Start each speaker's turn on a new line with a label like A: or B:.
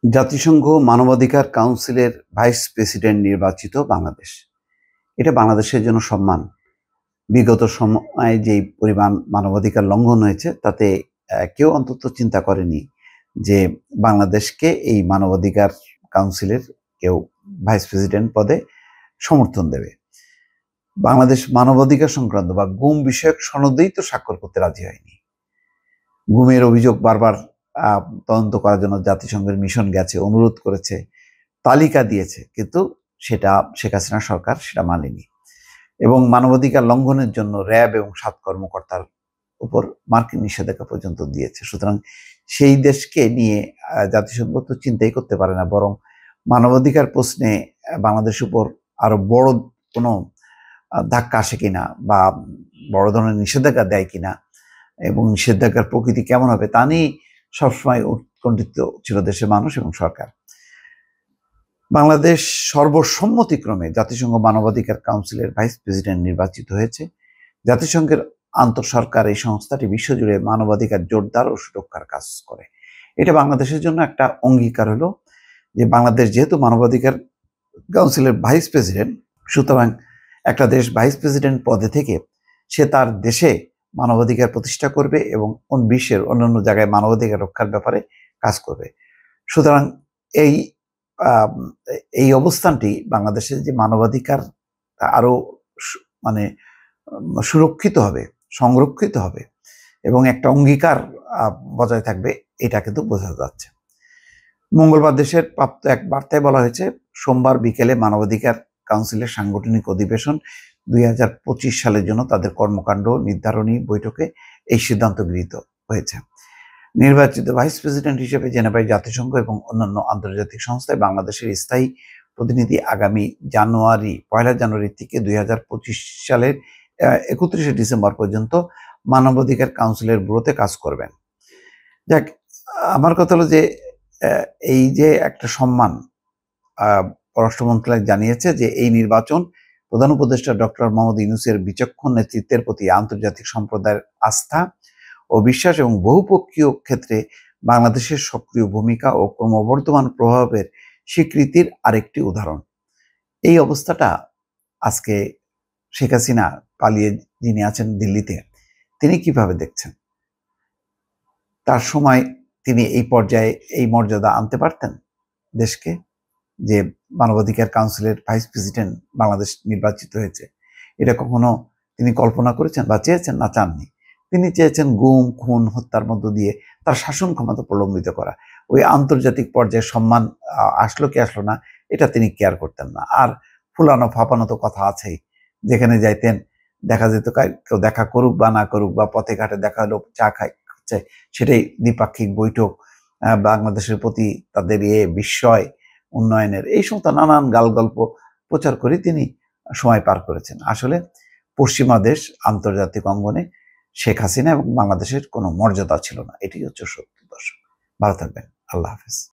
A: জাতিসংঘ মানবাধিকার কাউন্সিলের ভাইস প্রেসিডেন্ট নির্বাচিত বাংলাদেশ। এটা বাংলাদেশের জন্য সম্মান। বিগত সময়ে যেই পরিমাণ মানবাধিকার লঙ্ঘন হয়েছে তাতে কেউ অন্তত চিন্তা করেনি যে বাংলাদেশকে এই মানবাধিকার কাউন্সিলের কেউ ভাইস প্রেসিডেন্ট পদে সমর্থন দেবে। বাংলাদেশ মানবাধিকার সংক্রান্ত বা গুম বিষয়ক সনদেই তো স্বাক্ষর করতে রাজি হয়নি। গুমের অভিযোগ বারবার তদন্ত করার জন্য জাতিসংঘের মিশন গেছে, অনুরোধ করেছে, তালিকা দিয়েছে, কিন্তু সেটা শেখ হাসিনা সরকার সেটা মানেনি এবং মানবাধিকার লঙ্ঘনের জন্য র্যাব এবং ৭ কর্মকর্তার উপর মার্কিন নিষেধাজ্ঞা পর্যন্ত দিয়েছে। সুতরাং সেই দেশকে নিয়ে জাতিসংঘ তো চিন্তাই করতে পারে না, বরং মানবাধিকার প্রশ্নে বাংলাদেশের উপর আরো বড় কোনো ধাক্কা আসে কিনা বা বড় ধরনের নিষেধাজ্ঞা দেয় কিনা এবং নিষেধাজ্ঞার প্রকৃতি কেমন হবে তা নিয়ে সবসময় উৎকণ্ঠিত ছিল দেশের মানুষ এবং সরকার। বাংলাদেশ সর্বসম্মতিক্রমে জাতিসংঘ মানবাধিকার কাউন্সিলের ভাইস প্রেসিডেন্ট নির্বাচিত হয়েছে। জাতিসংঘের আন্তঃসরকার এই সংস্থাটি বিশ্বজুড়ে মানবাধিকার জোরদার ও সুরক্ষার কাজ করে। এটা বাংলাদেশের জন্য একটা অঙ্গীকার হলো যে বাংলাদেশ যেহেতু মানবাধিকার কাউন্সিলের ভাইস প্রেসিডেন্ট, সুতরাং একটা দেশ ভাইস প্রেসিডেন্ট পদে থেকে সে তার দেশে মানবাধিকার প্রতিষ্ঠা করবে এবং বিশ্বের অন্যান্য জায়গায় মানবাধিকার রক্ষার ব্যাপারে কাজ করবে। সুতরাং এই অবস্থানটি বাংলাদেশের যে মানবাধিকার আরো মানে সুরক্ষিত হবে, সংরক্ষিত হবে এবং একটা অঙ্গীকার বজায় থাকবে, এটা কিন্তু বোঝা যাচ্ছে। মঙ্গলবার দেশের প্রাপ্ত এক বার্তায় বলা হয়েছে, সোমবার বিকেলে মানবাধিকার কাউন্সিলের সাংগঠনিক অধিবেশন 2025 সালের জন্য তাদের কর্মকাণ্ড নির্ধারণী বৈঠকে এই সিদ্ধান্ত গৃহীত হয়েছে। নির্বাচিত ভাইস প্রেসিডেন্ট হিসেবে জেনেভায় জাতিসংঘ এবং অন্যান্য আন্তর্জাতিক সংস্থায় বাংলাদেশের স্থায়ী প্রতিনিধি আগামী পয়লা জানুয়ারি থেকে 2025 সালের 31 ডিসেম্বর পর্যন্ত মানবাধিকার কাউন্সিলের ব্যুরোতে কাজ করবেন। যাক, আমার কথা হলো যে এই যে একটা সম্মান, পররাষ্ট্র মন্ত্রণালয় জানিয়েছে যে এই নির্বাচন প্রধান উপদেষ্টা ডক্টর মোহাম্মদ ইউনূসের বিচক্ষণ নেতৃত্বের প্রতি আন্তর্জাতিক সম্প্রদায়ের আস্থা ও বিশ্বাস এবং বহুপক্ষীয় ক্ষেত্রে বাংলাদেশের সক্রিয় ভূমিকা ও ক্রমবর্ধমান প্রভাবের স্বীকৃতির আরেকটি উদাহরণ। এই অবস্থাটা আজকে শেখ হাসিনা পালিয়ে যিনি আছেন দিল্লিতে, তিনি কিভাবে দেখছেন? তার সময় তিনি এই পর্যায়ে এই মর্যাদা আনতে পারতেন দেশকে, যে মানবাধিকার কাউন্সিলের ভাইস প্রেসিডেন্ট বাংলাদেশ নির্বাচিত হয়েছে। এটা কখনো তিনি কল্পনা করেছেন বা চেয়েছেন? না, চাননি। তিনি চেয়েছেন গুম, খুন, হত্যার মধ্য দিয়ে তার শাসন ক্ষমতা প্রলম্বিত করা। ওই আন্তর্জাতিক পর্যায়ে সম্মান আসলো কি আসলো না এটা তিনি কেয়ার করতেন না। আর ফুলানো ফাঁপানো তো কথা আছেই, যেখানে যাইতেন দেখা যেত কেউ দেখা করুক বা না করুক, বা পথে ঘাটে দেখা হলো, চা খাচ্ছে, সেটাই দ্বিপাক্ষিক বৈঠক, বাংলাদেশের প্রতি তাদের বিস্ময়, উন্নয়নের এই সমস্ত নানান গাল গল্প প্রচার করে তিনি সময় পার করেছেন। আসলে পশ্চিমা দেশ আন্তর্জাতিক অঙ্গনে শেখ হাসিনা এবং বাংলাদেশের কোনো মর্যাদা ছিল না। এটি হচ্ছে সত্য। দর্শক, ভালো থাকবেন। আল্লাহ হাফেজ।